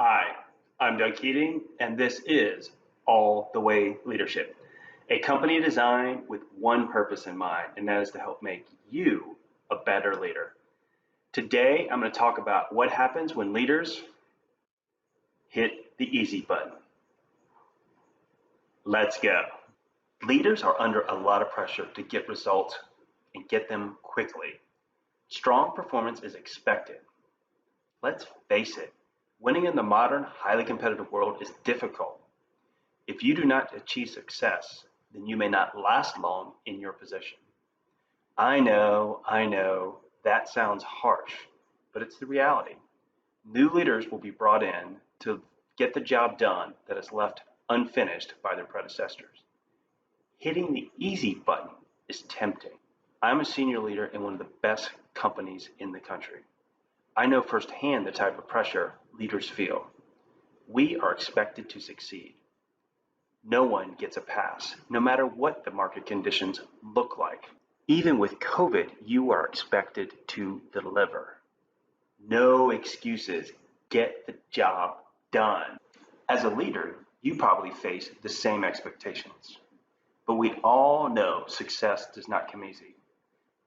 Hi, I'm Doug Keating, and this is All the Way Leadership, a company designed with one purpose in mind, and that is to help make you a better leader. Today, I'm going to talk about what happens when leaders hit the easy button. Let's go. Leaders are under a lot of pressure to get results and get them quickly. Strong performance is expected. Let's face it, winning in the modern, highly competitive world is difficult. If you do not achieve success, then you may not last long in your position. I know, that sounds harsh, but it's the reality. New leaders will be brought in to get the job done that is left unfinished by their predecessors. Hitting the easy button is tempting. I'm a senior leader in one of the best companies in the country. I know firsthand the type of pressure leaders feel. We are expected to succeed. No one gets a pass, no matter what the market conditions look like. Even with COVID, you are expected to deliver. No excuses. Get the job done. As a leader, you probably face the same expectations. But we all know success does not come easy.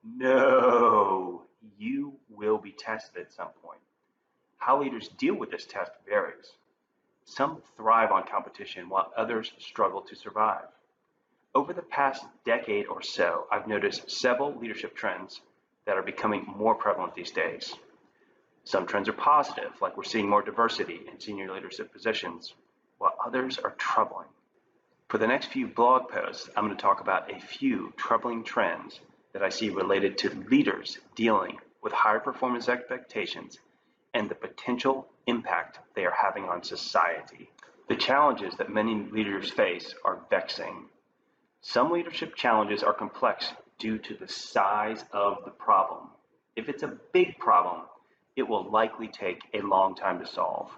No, you will be tested at some point. How leaders deal with this test varies. Some thrive on competition while others struggle to survive. Over the past decade or so, I've noticed several leadership trends that are becoming more prevalent these days. Some trends are positive, like we're seeing more diversity in senior leadership positions, while others are troubling. For the next few blog posts, I'm going to talk about a few troubling trends that I see related to leaders dealing with higher performance expectations and the potential impact they are having on society. The challenges that many leaders face are vexing. Some leadership challenges are complex due to the size of the problem. If it's a big problem, it will likely take a long time to solve.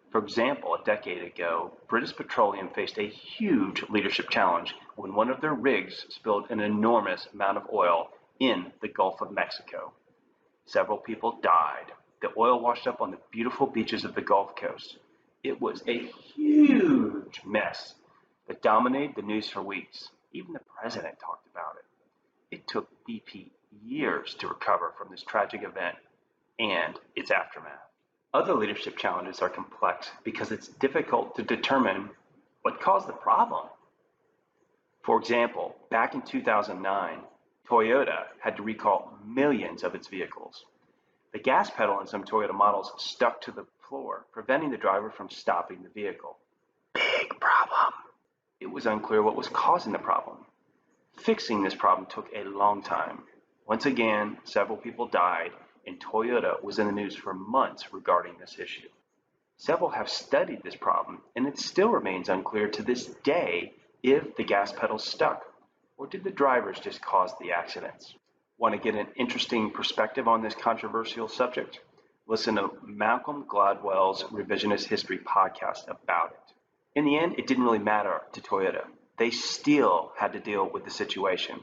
For example, a decade ago, British Petroleum faced a huge leadership challenge when one of their rigs spilled an enormous amount of oil in the Gulf of Mexico. Several people died. The oil washed up on the beautiful beaches of the Gulf Coast. It was a huge mess that dominated the news for weeks. Even the president talked about it. It took BP years to recover from this tragic event and its aftermath. Other leadership challenges are complex because it's difficult to determine what caused the problem. For example, back in 2009, Toyota had to recall millions of its vehicles. The gas pedal in some Toyota models stuck to the floor, preventing the driver from stopping the vehicle. Big problem. It was unclear what was causing the problem. Fixing this problem took a long time. Once again, several people died, and Toyota was in the news for months regarding this issue. Several have studied this problem, and it still remains unclear to this day if the gas pedal stuck, or did the drivers just cause the accidents. Want to get an interesting perspective on this controversial subject? Listen to Malcolm Gladwell's Revisionist History podcast about it. In the end, it didn't really matter to Toyota. They still had to deal with the situation.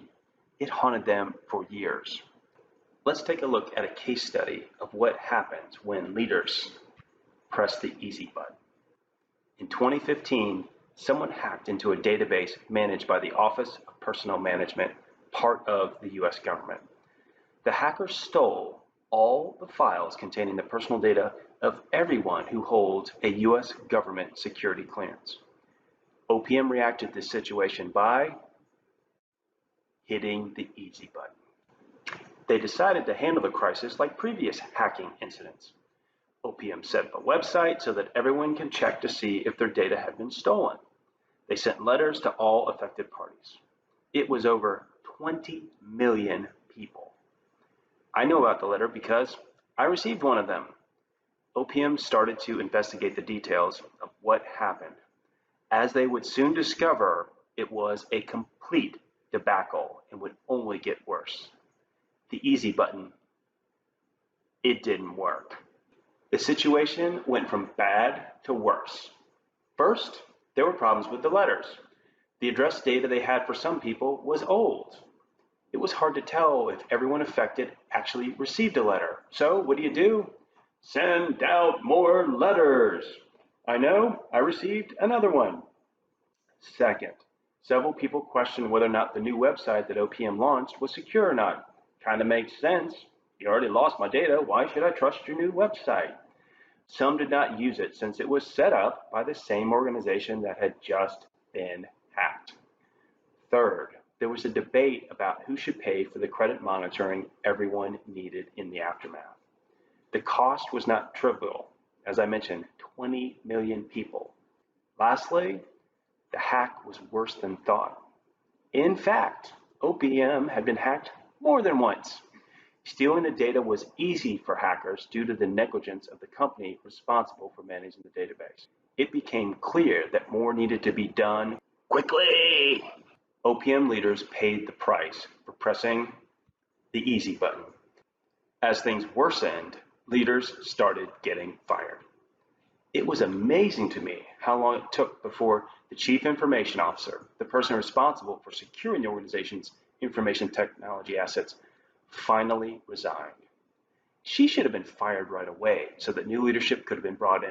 It haunted them for years. Let's take a look at a case study of what happens when leaders press the easy button. In 2015, someone hacked into a database managed by the Office of Personnel Management, part of the US government. The hackers stole all the files containing the personal data of everyone who holds a US government security clearance. OPM reacted to this situation by hitting the easy button. They decided to handle the crisis like previous hacking incidents. OPM set up a website so that everyone can check to see if their data had been stolen. They sent letters to all affected parties. It was over 20 million people. I know about the letter because I received one of them. OPM started to investigate the details of what happened. As they would soon discover, it was a complete debacle and would only get worse. The easy button, it didn't work. The situation went from bad to worse. First, there were problems with the letters. The address data they had for some people was old. It was hard to tell if everyone affected actually received a letter. So what do? Send out more letters. I know, I received another one. Second, several people questioned whether or not the new website that OPM launched was secure or not. Kind of makes sense. You already lost my data. Why should I trust your new website? Some did not use it since it was set up by the same organization that had just been hacked. Third, there was a debate about who should pay for the credit monitoring everyone needed in the aftermath. The cost was not trivial. As I mentioned, 20 million people. Lastly, the hack was worse than thought. In fact, OPM had been hacked more than once. Stealing the data was easy for hackers due to the negligence of the company responsible for managing the database. It became clear that more needed to be done quickly. OPM leaders paid the price for pressing the easy button. As things worsened, leaders started getting fired. It was amazing to me how long it took before the chief information officer, the person responsible for securing the organization's information technology assets, finally resigned. She should have been fired right away so that new leadership could have been brought in.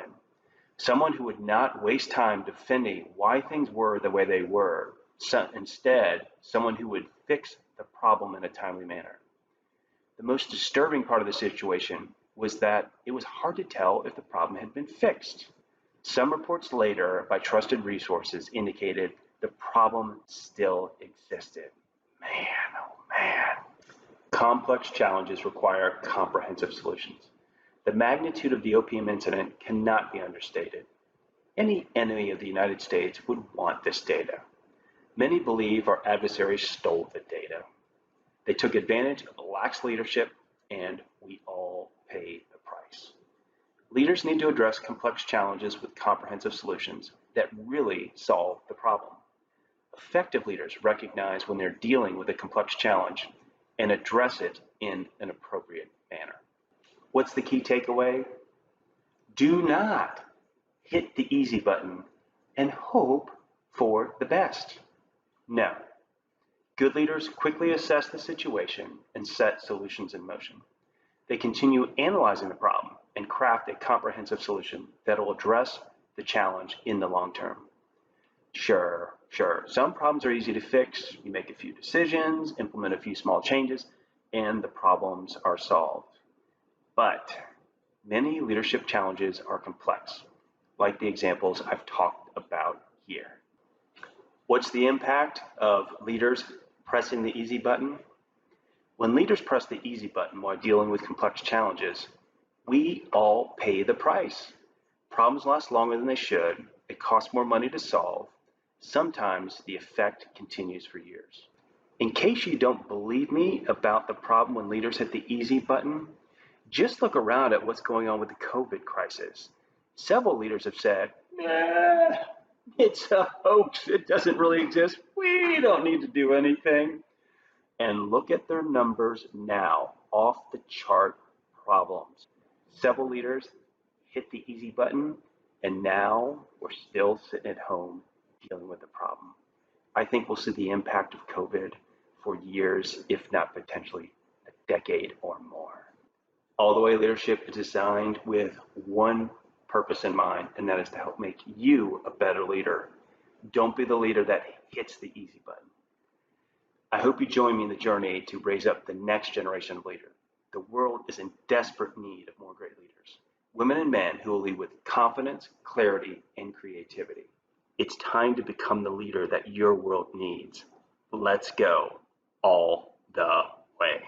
Someone who would not waste time defending why things were the way they were. Instead, someone who would fix the problem in a timely manner. The most disturbing part of the situation was that it was hard to tell if the problem had been fixed. Some reports later by trusted resources indicated the problem still existed. Man, oh man. Complex challenges require comprehensive solutions. The magnitude of the opium incident cannot be understated. Any enemy of the United States would want this data. Many believe our adversaries stole the data. They took advantage of lax leadership, and we all pay the price. Leaders need to address complex challenges with comprehensive solutions that really solve the problem. Effective leaders recognize when they're dealing with a complex challenge and address it in an appropriate manner. What's the key takeaway? Do not hit the easy button and hope for the best. No. Good leaders quickly assess the situation and set solutions in motion. They continue analyzing the problem and craft a comprehensive solution that will address the challenge in the long term. Sure, some problems are easy to fix. You make a few decisions, implement a few small changes, and the problems are solved. But many leadership challenges are complex, like the examples I've talked about here. What's the impact of leaders pressing the easy button? When leaders press the easy button while dealing with complex challenges, we all pay the price. Problems last longer than they should. It costs more money to solve. Sometimes the effect continues for years. In case you don't believe me about the problem when leaders hit the easy button, just look around at what's going on with the COVID crisis. Several leaders have said, nah, it's a hoax. It doesn't really exist. We don't need to do anything. And look at their numbers now, off the chart problems. Several leaders hit the easy button, and now we're still sitting at home dealing with the problem. I think we'll see the impact of COVID for years, if not potentially a decade or more. All the way leadership is designed with one purpose in mind, and that is to help make you a better leader. Don't be the leader that hits the easy button. I hope you join me in the journey to raise up the next generation of leaders. The world is in desperate need of more great leaders, women and men who will lead with confidence, clarity, and creativity. It's time to become the leader that your world needs. Let's go all the way.